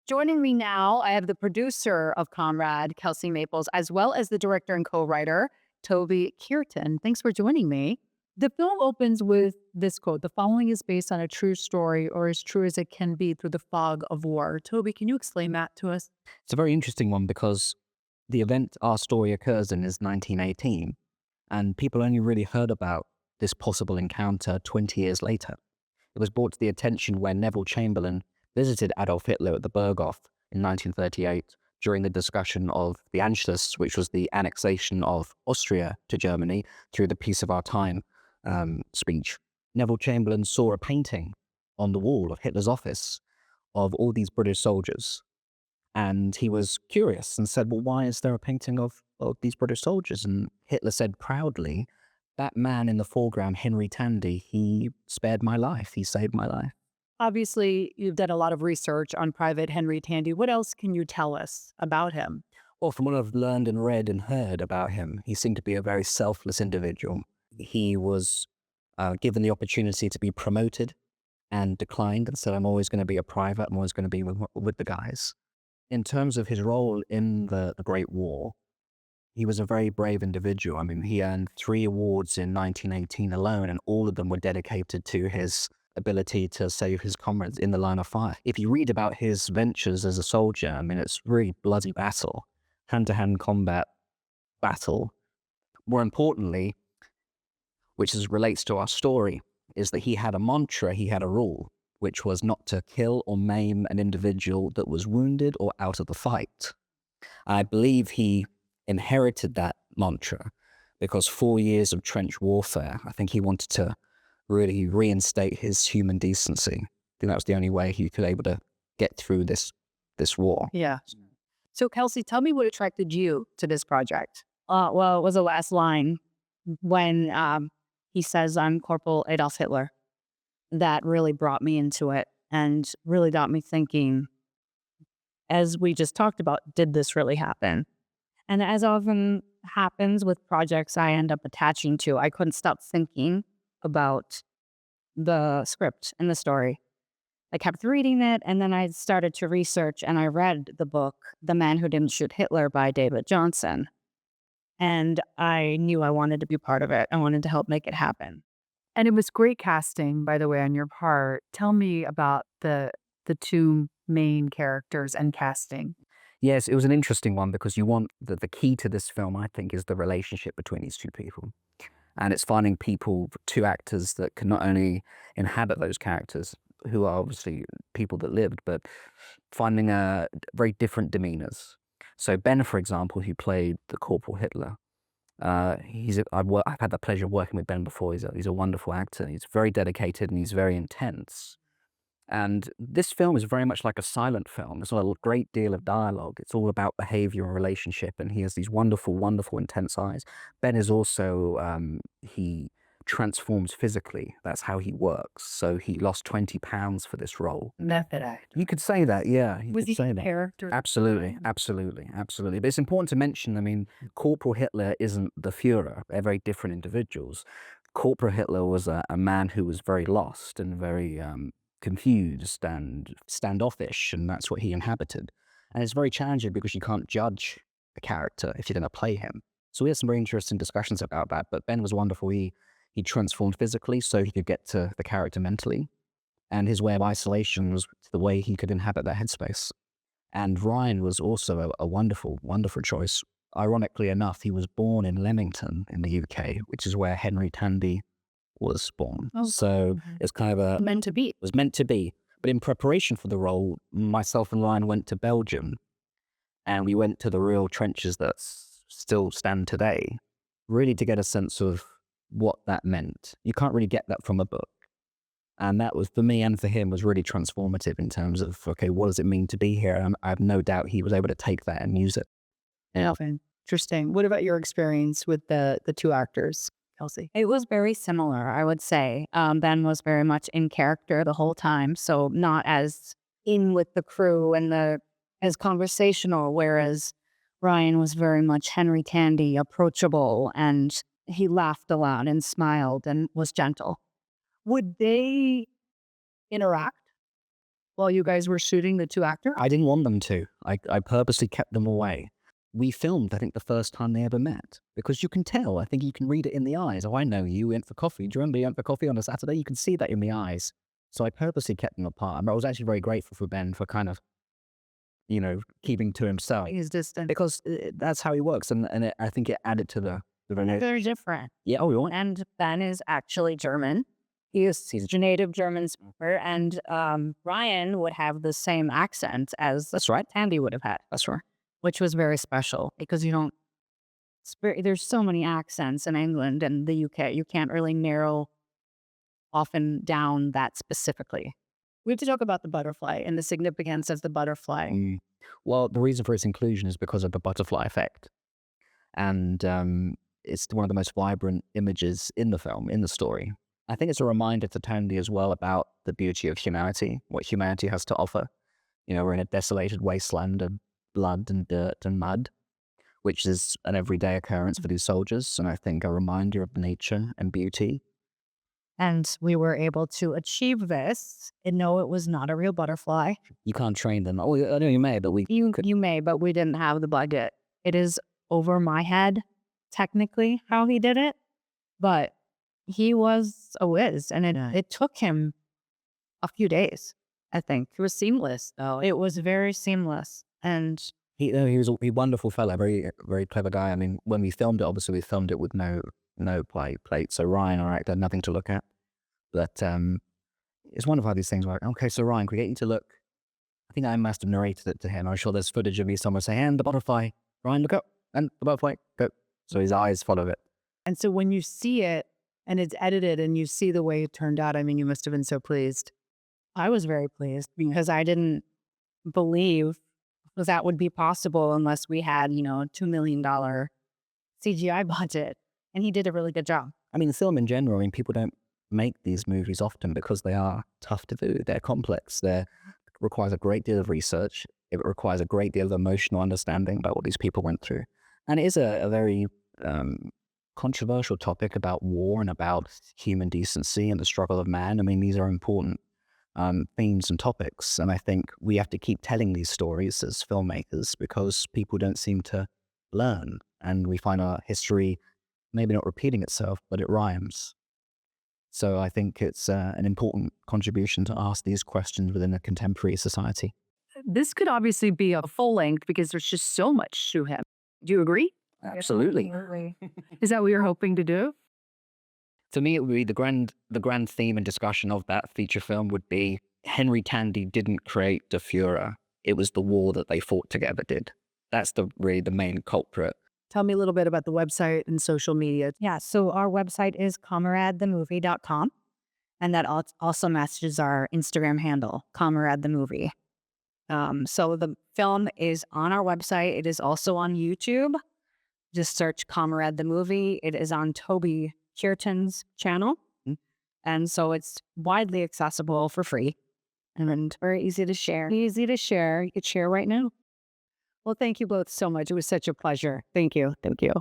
Joining me now, I have the producer of Comrade, Kelsey Maples, as well as the director and co-writer, Toby Kearton. Thanks for joining me. The film opens with this quote: "The following is based on a true story, or as true as it can be through the fog of war." Toby, can you explain that to us? It's a very interesting one because the event our story occurs in is 1918, and people only really heard about this possible encounter 20 years later. It was brought to the attention when Neville Chamberlain visited Adolf Hitler at the Berghof in 1938 during the discussion of the Anschluss, which was the annexation of Austria to Germany through the Peace of Our Time speech. Neville Chamberlain saw a painting on the wall of Hitler's office of all these British soldiers. And he was curious and said, well, why is there a painting of these British soldiers? And Hitler said proudly, that man in the foreground, Henry Tandy, he spared my life. He saved my life. Obviously, you've done a lot of research on Private Henry Tandy. What else can you tell us about him? Well, from what I've learned and read and heard about him, he seemed to be a very selfless individual. He was given the opportunity to be promoted and declined and said, I'm always going to be a private. I'm always going to be with the guys. In terms of his role in the Great War, he was a very brave individual. I mean, he earned 3 awards in 1918 alone, and all of them were dedicated to his ability to save his comrades in the line of fire. If you read about his ventures as a soldier, I mean, it's really bloody battle, hand-to-hand combat battle. More importantly, relates to our story, is that he had a mantra, he had a rule, which was not to kill or maim an individual that was wounded or out of the fight. I believe he inherited that mantra because 4 years of trench warfare, I think he wanted to really reinstate his human decency. I think that was the only way he could able to get through this war. Yeah. So, Kelsey, tell me what attracted you to this project. Well, it was the last line when he says, "I'm Corporal Adolf Hitler." That really brought me into it and really got me thinking, as we just talked about, did this really happen? And as often happens with projects I end up attaching to, I couldn't stop thinking about the script and the story. I kept reading it, and then I started to research, and I read the book, The Man Who Didn't Shoot Hitler by David Johnson. And I knew I wanted to be part of it. I wanted to help make it happen. And it was great casting, by the way, on your part. Tell me about the two main characters and casting. Yes, it was an interesting one because you want the key to this film, I think, is the relationship between these two people. And it's finding people, 2 actors that can not only inhabit those characters, who are obviously people that lived, but finding very different demeanors. So Ben, for example, who played the Corporal Hitler, I've had the pleasure of working with Ben before. He's a wonderful actor. He's very dedicated and he's very intense. And this film is very much like a silent film. There's a great deal of dialogue. It's all about behavior and relationship. And he has these wonderful, wonderful, intense eyes. Ben is also, he transforms physically. That's how he works. So he lost 20 pounds for this role. Method act. You could say that, yeah. You Was could he say a that. character? Absolutely, absolutely, absolutely. But it's important to mention, I mean, Corporal Hitler isn't the Führer. They're very different individuals. Corporal Hitler was a man who was very lost and very confused and standoffish, and that's what he inhabited. And it's very challenging because you can't judge a character if you're going to play him. So we had some very interesting discussions about that, but Ben was wonderful. He transformed physically so he could get to the character mentally, and his way of isolation was the way he could inhabit that headspace. And Ryan was also a wonderful, wonderful choice. Ironically enough, he was born in Leamington in the UK, which is where Henry Tandy was born. Oh, So it's kind of meant to be. it was meant to be. But in preparation for the role, myself and Ryan went to Belgium, and we went to the real trenches that still stand today, really to get a sense of what that meant. You can't really get that from a book. And that was, for me and for him, was really transformative in terms of, okay, what does it mean to be here? And I have no doubt he was able to take that and use it. Yeah. Interesting. What about your experience with the 2 actors, Kelsey? It was very similar, I would say. Ben was very much in character the whole time, so not as in with the crew and as conversational, whereas Ryan was very much Henry Tandy, approachable, and he laughed a lot and smiled and was gentle. Would they interact? while you guys were shooting, the two actors? I didn't want them to. I purposely kept them away. We filmed, I think, the first time they ever met, because you can tell. I think you can read it in the eyes. Oh, I know you went for coffee. Do you remember you went for coffee on a Saturday? You can see that in the eyes. So I purposely kept them apart. I was actually very grateful for Ben for kind of, keeping to himself, He's distant. because that's how he works, and I think it added to the Very different. yeah. Oh, you want? And Ben is actually German. He's a native German speaker, and Ryan would have the same accent as That's right. Tandy would have had, That's right. which was very special because you don't. There's so many accents in England and the UK. You can't really narrow often down that specifically. We have to talk about the butterfly and the significance of the butterfly. Well, the reason for its inclusion is because of the butterfly effect, and it's one of the most vibrant images in the film, in the story. I think it's a reminder to Tandy as well about the beauty of humanity, what humanity has to offer. We're in a desolated wasteland of blood and dirt and mud, which is an everyday occurrence for these soldiers, and I think a reminder of nature and beauty. And we were able to achieve this. And no, it was not a real butterfly. You can't train them. Oh, I know you may, but we could. You may, but we didn't have the budget. It is over my head, technically, how he did it. But he was a whiz, and it took him a few days, I think. It was seamless, though. It was very seamless. And He was a wonderful fellow, very, very clever guy. I mean, when we filmed it, obviously we filmed it with no plate. So Ryan, our actor, had nothing to look at. But it's wonderful how these things work. Okay, so Ryan, can we get you to look? I think I must have narrated it to him. I'm sure there's footage of me somewhere saying, and the butterfly, Ryan, look up, and the butterfly, go. So his eyes follow it. And so when you see it and it's edited and you see the way it turned out, I mean, you must have been so pleased. I was very pleased because I didn't believe that would be possible unless we had, a $2 million CGI budget. And he did a really good job. I mean, film in general, I mean, people don't make these movies often because they are tough to do. They're complex. It requires a great deal of research. It requires a great deal of emotional understanding about what these people went through. And it is a very controversial topic about war and about human decency and the struggle of man. I mean, these are important themes and topics. And I think we have to keep telling these stories as filmmakers because people don't seem to learn. And we find our history maybe not repeating itself, but it rhymes. So I think it's an important contribution to ask these questions within a contemporary society. This could obviously be a full length because there's just so much to him. Do you agree? Absolutely. Is that what you're hoping to do? To me, it would be the grand theme and discussion of that feature film would be Henry Tandy didn't create the Führer. It was the war that they fought together did. That's really the main culprit. Tell me a little bit about the website and social media. Yeah, so our website is KAMERADTheMovie.com. And that also matches our Instagram handle, Kamerad the Movie. So the film is on our website. It is also on YouTube. Just search Kamerad the Movie. It is on Toby Kearton's channel. And so it's widely accessible for free and very easy to share. Easy to share. You could share right now. Well, thank you both so much. It was such a pleasure. Thank you. Thank you.